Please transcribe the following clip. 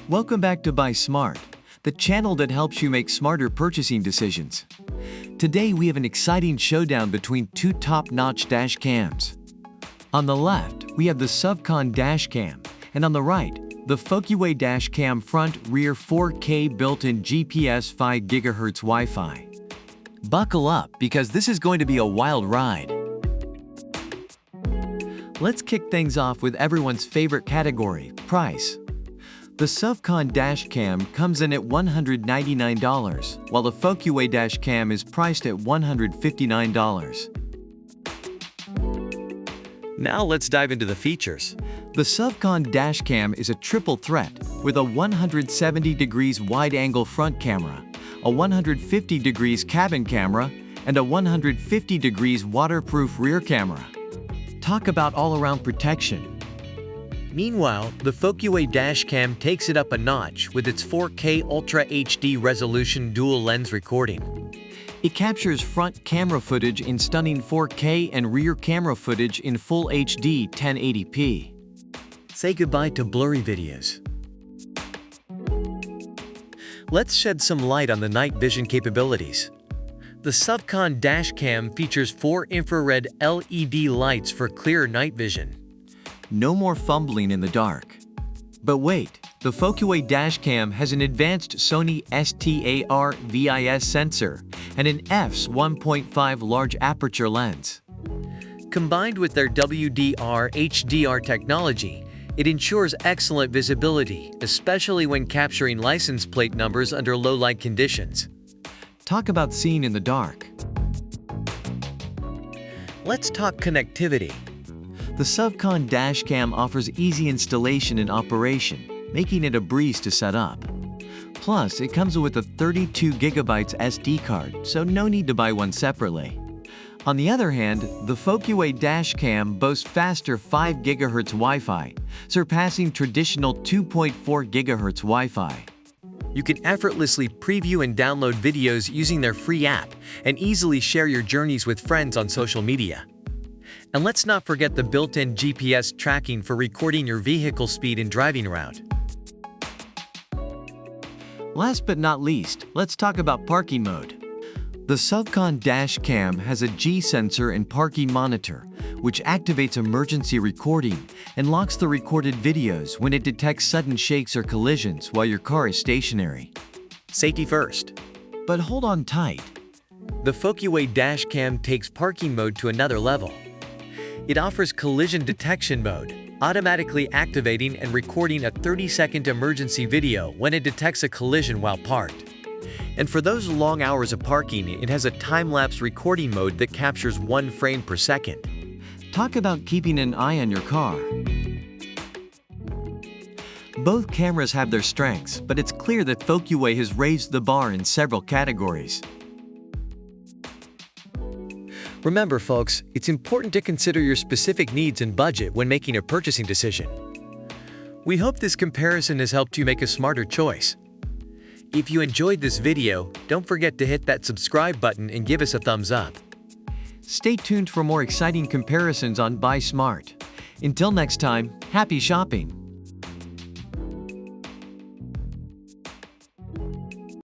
Welcome back to Buy Smart, the channel that helps you make smarter purchasing decisions. Today we have an exciting showdown between two top-notch dash cams. On the left, we have the SUVCON Dash Cam, and on the right, the FOCUWAY Dash Cam front-rear 4K built-in GPS 5 GHz Wi-Fi. Buckle up because this is going to be a wild ride. Let's kick things off with everyone's favorite category, price. The SUVCON Dash Cam comes in at $199, while the FOCUWAY Dash Cam is priced at $159. Now let's dive into the features. The SUVCON Dash Cam is a triple threat with a 170 degrees wide-angle front camera, a 150 degrees cabin camera, and a 150 degrees waterproof rear camera. Talk about all-around protection. Meanwhile, the FOCUWAY Dash Cam takes it up a notch with its 4K Ultra HD resolution dual lens recording. It captures front camera footage in stunning 4K and rear camera footage in full HD 1080p. Say goodbye to blurry videos. Let's shed some light on the night vision capabilities. The SUVCON Dash Cam features 4 infrared LED lights for clear night vision. No more fumbling in the dark. But wait, the FOCUWAY Dash Cam has an advanced Sony STAR-VIS sensor and an f/1.5 large aperture lens. Combined with their WDR/HDR technology, it ensures excellent visibility, especially when capturing license plate numbers under low light conditions. Talk about seeing in the dark. Let's talk connectivity. The SUVCON Dash Cam offers easy installation and operation, making it a breeze to set up. Plus, it comes with a 32 GB SD card, so no need to buy one separately. On the other hand, the FOCUWAY Dash Cam boasts faster 5 GHz Wi-Fi, surpassing traditional 2.4 GHz Wi-Fi. You can effortlessly preview and download videos using their free app and easily share your journeys with friends on social media. And let's not forget the built-in GPS tracking for recording your vehicle speed and driving around. Last but not least, let's talk about parking mode. The SUVCON Dash Cam has a G sensor and parking monitor, which activates emergency recording and locks the recorded videos when it detects sudden shakes or collisions while your car is stationary. Safety first. But hold on tight. The FOCUWAY Dash Cam takes parking mode to another level. It offers collision detection mode, automatically activating and recording a 30-second emergency video when it detects a collision while parked. And for those long hours of parking, it has a time-lapse recording mode that captures 1 frame per second. Talk about keeping an eye on your car. Both cameras have their strengths, but it's clear that FOCUWAY has raised the bar in several categories. Remember, folks, it's important to consider your specific needs and budget when making a purchasing decision. We hope this comparison has helped you make a smarter choice. If you enjoyed this video, don't forget to hit that subscribe button and give us a thumbs up. Stay tuned for more exciting comparisons on Buy Smart. Until next time, happy shopping!